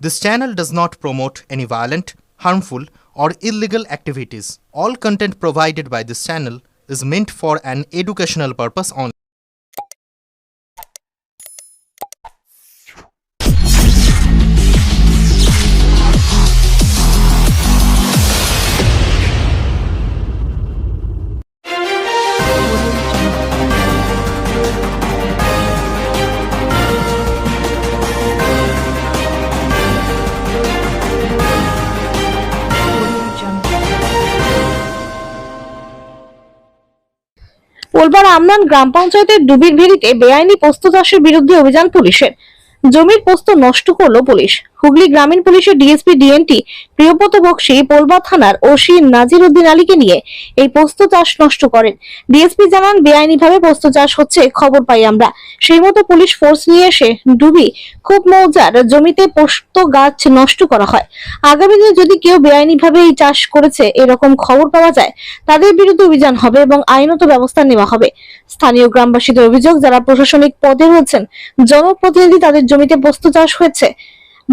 This channel does not promote any violent, harmful, or illegal activities. All content provided by this channel is meant for an educational purpose only. পোলবার Amnan গ্রাম পঞ্চায়েতের ডুবির ভেড়িতে বেআইনি পোস্ত চাষের বিরুদ্ধে অভিযান পুলিশের। জমির পোস্ত নষ্ট করলো পুলিশ। হুগলি গ্রামীণ পুলিশের ডিএসপি ডিএনটি প্রিয়ব্রত বক্সী পোলবা থানার ওসি নাজির উদ্দিন আলীকে নিয়ে এই পোস্ত চাষ নষ্ট করেন। ডিএসপি জানান, বেআইনিভাবে পোস্ত চাষ হচ্ছে খবর পাই আমরা, সেই মতো পুলিশ ফোর্স নিয়ে এসে ডুবি খুব মৌজার জমিতে পোস্ত গাছ নষ্ট করা হয়। আগামী দিনে যদি কেউ বেআইনিভাবে এই চাষ করেছে এরকম খবর পাওয়া যায়, তাদের বিরুদ্ধে অভিযান হবে এবং আইনত ব্যবস্থা নেওয়া হবে। স্থানীয় গ্রামবাসীদের অভিযোগ, যারা প্রশাসনিক পদে রয়েছেন, জনপ্রতিনিধি, তাদের জমিতে পোস্ত চাষ হয়েছে,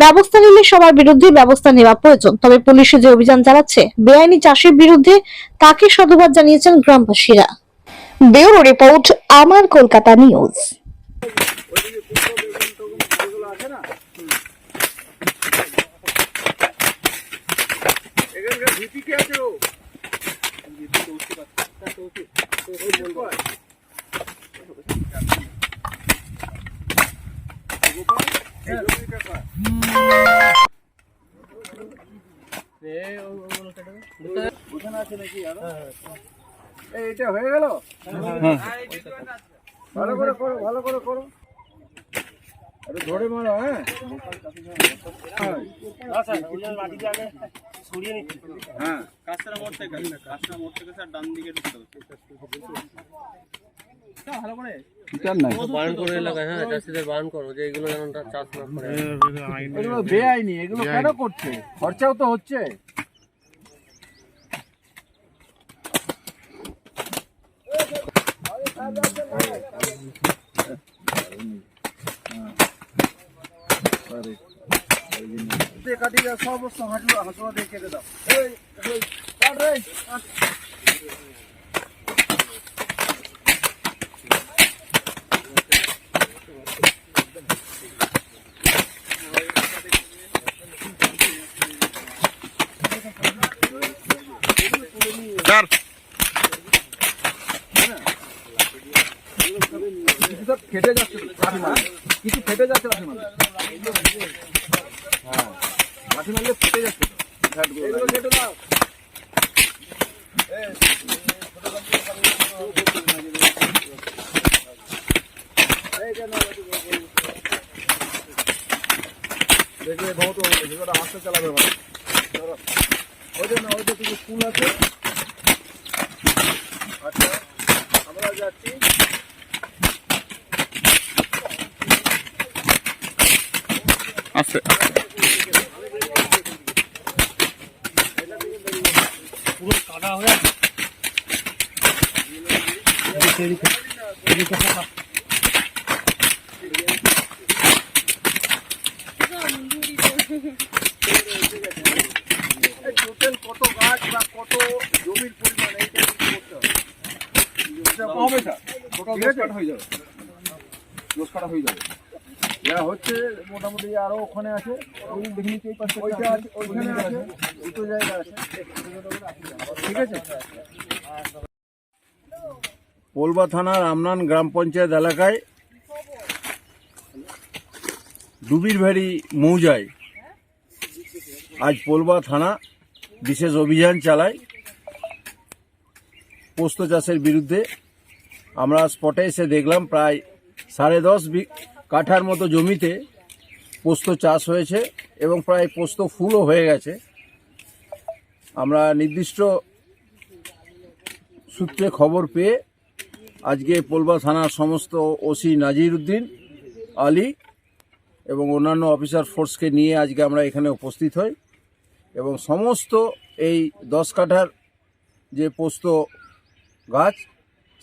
ব্যবস্থা নিলে সবার বিরুদ্ধে ব্যবস্থা নেওয়া প্রয়োজন। তবে পুলিশ যে অভিযান চালাচ্ছে বেআইনি চাষের বিরুদ্ধে, তাকে সাধুবাদ জানিয়েছেন গ্রামবাসীরা। ব্যুরো রিপোর্ট, আমার কলকাতা নিউজ। এইটা হয়ে গেল। ভালো করে করো, ভালো করে করো, আরে ধরে মারো। হ্যাঁ হ্যাঁ, কাজটা মোড় থেকে স্যার ডান দিকে ঢুকতে হবে। ভালো করে বারণ করে এলাকায়, হ্যাঁ চাষিদের বারণ করো যে এগুলো যেন চাষ না করে। এগুলো বেআইনি, এগুলো কেন করছে? খরচাও তো হচ্ছে। কাটি যা সব হাঁটুয়া দিয়ে কেটে দাও। খেটে যাচ্ছে, কিছু ফেটে যাচ্ছে লাঠি মারলে। হ্যাঁ, লাঠি মারলে ফেটে যাচ্ছে। কেটে দাও। দেখবে বহুত আস্তে চালাবে। ওই জন্য ওই যে কিছু ফুল আছে। আচ্ছা, আমরা যাচ্ছি। আস্তে পুরো কাটা হয়ে আছে। টোটাল কত গাছ বা কত জমির পরিমাণ এইটা করতে হবে। দোষ কাটা হয়ে যাবে। যা হচ্ছে মোটামুটি আরো ওখানে আছে, ওই দেখি পাশে ওইটা আছে, ওইখানে আছে, দুটো জায়গা আছে। ঠিক আছে। পোলবা থানার আমনান গ্রাম পঞ্চায়েত এলাকায় ডুবির ভেড়ি মৌজায় আজ পোলবা থানা বিশেষ অভিযান চালায় পোস্ত চাষের বিরুদ্ধে। আমরা স্পটে এসে দেখলাম প্রায় 10.5 কাঠার মতো জমিতে পোস্ত চাষ হয়েছে এবং প্রায় পোস্ত ফুলও হয়ে গেছে। আমরা নির্দিষ্ট সূত্রে খবর পেয়ে আজকে পোলবা থানার সমস্ত ওসি নাজির উদ্দিন আলী এবং অন্যান্য অফিসার ফোর্সকে নিয়ে আজকে আমরা এখানে উপস্থিত হই এবং সমস্ত এই 10 কাঠার যে পোস্ত গাছ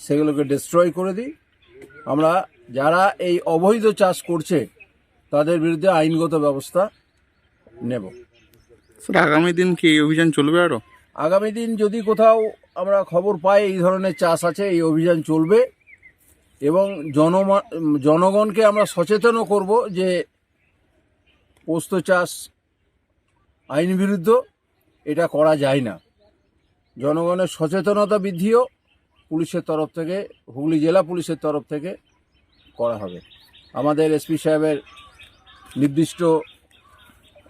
সেগুলোকে ডিস্ট্রয় করে দিই। আমরা যারা এই অবৈধ চাষ করছে তাদের বিরুদ্ধে আইনগত ব্যবস্থা নেব। স্যার আগামী দিন কি এই অভিযান চলবে আরো? আগামী দিন যদি কোথাও আমরা খবর পাই এই ধরনের চাষ আছে, এই অভিযান চলবে এবং জনগণকে আমরা সচেতনও করব যে পোস্ত চাষ আইন বিরুদ্ধ, এটা করা যায় না। জনগণের সচেতনতা বৃদ্ধিও পুলিশের তরফ থেকে, হুগলি জেলা পুলিশের তরফ থেকে করা হবে। আমাদের এসপি সাহেবের নির্দিষ্ট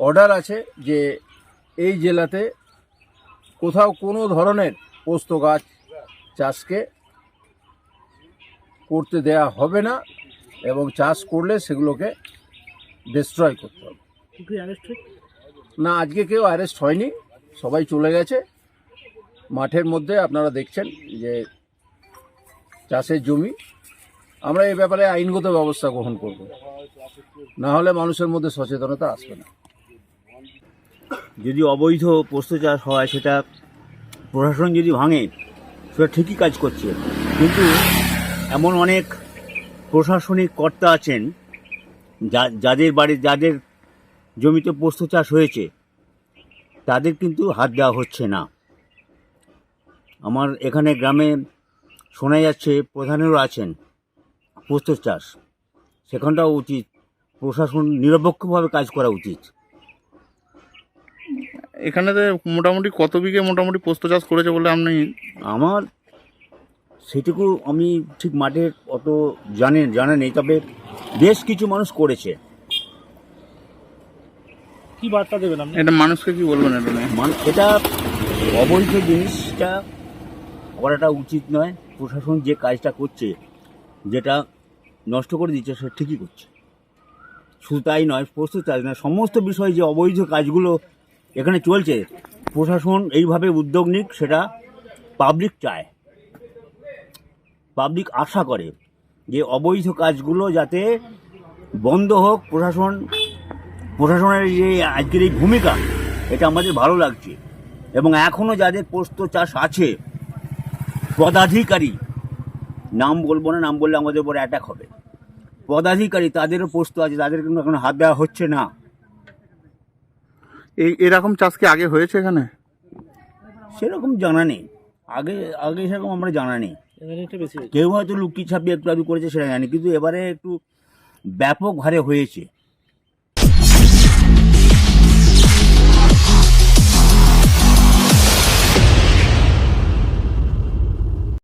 অর্ডার আছে যে এই জেলাতে কোথাও কোনো ধরনের পোস্ত গাছ চাষকে করতে দেয়া হবে না এবং চাষ করলে সেগুলোকে ডিস্ট্রয় করতে হবে। না, আজকে কেউ অ্যারেস্ট হয়নি, সবাই চলে গেছে। মাঠের মধ্যে আপনারা দেখছেন যে চাষের জমি, আমরা এই ব্যাপারে আইনগত ব্যবস্থা গ্রহণ করব, না হলে মানুষের মধ্যে সচেতনতা আসবে না। যদি অবৈধ পোস্ত চাষ হয় সেটা প্রশাসন যদি ভাঙে সেটা ঠিকই কাজ করছে, কিন্তু এমন অনেক প্রশাসনিক কর্তা আছেন যাদের জমিতে পোস্ত চাষ হয়েছে তাদের কিন্তু হাত দেওয়া হচ্ছে না। আমার এখানে গ্রামে শোনা যাচ্ছে প্রধানেরও আছেন পোস্ত চাষ, সেখানটাও উচিত প্রশাসন নিরপেক্ষভাবে কাজ করা উচিত। এখানেতে মোটামুটি কত বিঘে মোটামুটি পোস্ত চাষ করেছে বলে আপনি? আমার সেটুকু আমি ঠিক মাঠে অত জানা নেই, তবে বেশ কিছু মানুষ করেছে। কি বার্তা দেবেন আপনি? এটা মানুষকে কি বলবেন এটা নিয়ে? এটা অবৈধ জিনিসটা করাটা উচিত নয়। প্রশাসন যে কাজটা করছে, যেটা নষ্ট করে দিচ্ছে, সেটা ঠিকই করছে। শুধু তাই নয়, পোস্ত চাষ নয়, সমস্ত বিষয়ে যে অবৈধ কাজগুলো এখানে চলছে, প্রশাসন এইভাবে উদ্যোগ নিক, সেটা পাবলিক চায়, পাবলিক আশা করে যে অবৈধ কাজগুলো যাতে বন্ধ হোক। প্রশাসনের যে আজকের এই ভূমিকা, এটা আমাদের ভালো লাগছে। এবং এখনও যাদের পোস্ত চাষ আছে, পদাধিকারী, নাম বলবো না, নাম বললে আমাদের উপর অ্যাটাক হবে, পদাধিকারী তাদেরও পোস্ত আছে, তাদের কিন্তু এখন হাত দেওয়া হচ্ছে না। এরকম চাষ কি আগে হয়েছে এখানে? সেরকম জানা নেই, আগে সেরকম আমরা জানা নেই। এখানে একটু বেশি হয়েছে। কেউ হয়তো লুকিয়ে ছাপিয়ে একটু আধটু করেছে, সেটা জানি, কিন্তু এবারে একটু ব্যাপক হারে হয়েছে।